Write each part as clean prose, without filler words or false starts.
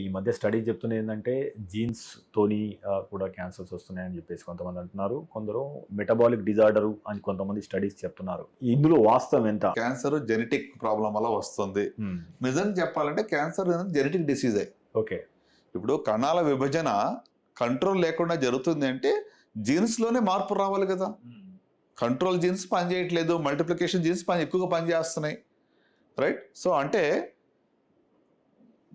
ఈ మధ్య స్టడీ చెప్తున్నది ఏంటంటే జీన్స్ తోని కూడా క్యాన్సర్స్ వస్తున్నాయని చెప్పేసి కొంతమంది అంటున్నారు. కొందరు మెటబాలిక్ డిజార్డర్ అని కొంతమంది స్టడీస్ చెప్తున్నారు. ఇందులో వాస్తవం ఎంత? క్యాన్సర్ జెనెటిక్ ప్రాబ్లం వల్ల వస్తుంది. నిజంగా చెప్పాలంటే క్యాన్సర్ జెనెటిక్ డిసీజే. ఓకే. ఇప్పుడు కణాల విభజన కంట్రోల్ లేకుండా జరుగుతుంది అంటే జీన్స్ లోనే మార్పు రావాలి కదా. కంట్రోల్ జీన్స్ పనిచేయట్లేదు, మల్టిప్లికేషన్ జీన్స్ ఎక్కువగా పనిచేస్తున్నాయి, రైట్? సో అంటే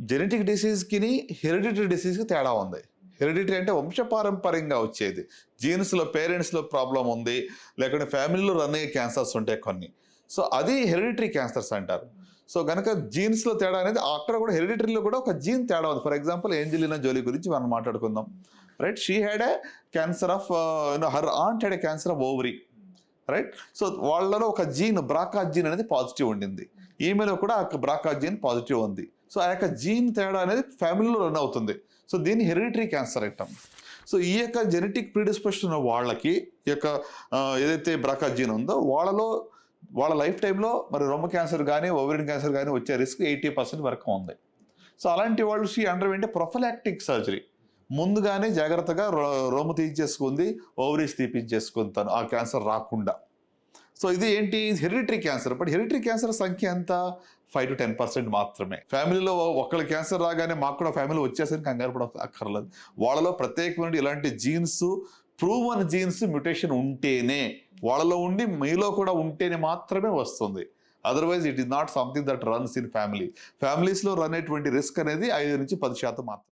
జెనెటిక్ డిసీజ్కి హెరిడిటరీ డిసీజ్కి తేడా ఉంది. హెరిడిటరీ అంటే వంశపారంపర్యంగా వచ్చేది, జీన్స్లో పేరెంట్స్లో ప్రాబ్లం ఉంది, లేకుంటే ఫ్యామిలీలో రన్ అయ్యే క్యాన్సర్స్ ఉంటాయి కొన్ని. సో అది హెరిడిటరీ క్యాన్సర్స్ అంటారు. సో కనుక జీన్స్లో తేడా అనేది అక్కడ కూడా హెరిడిటరీలో కూడా ఒక జీన్ తేడా ఉంది. ఫర్ ఎగ్జాంపుల్ ఏంజెలినా జోలీ గురించి మనం మాట్లాడుకుందాం, right? She had a cancer of her aunt had a cancer of ovary, right? So వాళ్ళలో ఒక జీన్ బ్రాకా జీన్ అనేది పాజిటివ్ ఉండింది, ఈమెలో కూడా ఆ బ్రాకా జీన్ పాజిటివ్ ఉంది. సో ఆ యొక్క జీన్ తేడా అనేది ఫ్యామిలీలో రన్ అవుతుంది. సో దీన్ని హెరిడిటరీ క్యాన్సర్ అంటాం. సో ఈ యొక్క జెనెటిక్ ప్రీడిస్పోజిషన్ ఉన్న వాళ్ళకి ఈ యొక్క ఏదైతే బ్రాకా జీన్ ఉందో వాళ్ళ లైఫ్ టైంలో మరి రొమ్మ క్యాన్సర్ కానీ ఓవరియన్ క్యాన్సర్ కానీ వచ్చే రిస్క్ 80% వరకు ఉంది. సో అలాంటి వాళ్ళు షీ అండర్వెంట్ ప్రొఫిలాక్టిక్ సర్జరీ, ముందుగానే జాగ్రత్తగా రొమ్ము తీయించేసుకుంది, ఓవరీస్ తీపించేసుకుంటాను ఆ క్యాన్సర్ రాకుండా. సో ఇది ఏంటి? Hereditary cancer. But hereditary cancer సంఖ్య ఎంత? 5 to 10% మాత్రమే. ఫ్యామిలీలో ఒకళ్ళ క్యాన్సర్ రాగానే మాకు కూడా ఫ్యామిలీ వచ్చేసరికి కంగారు పడ అక్కర్లేదు. వాళ్ళలో ప్రత్యేకమైన ఇలాంటి జీన్స్, ప్రూవన్ జీన్స్ మ్యూటేషన్ ఉంటేనే, వాళ్ళలో ఉండి మీలో కూడా ఉంటేనే మాత్రమే వస్తుంది. Otherwise it is not something that runs in ఫ్యామిలీస్లో రన్ అయ్యేటువంటి రిస్క్ అనేది 5 నుంచి 10% మాత్రం.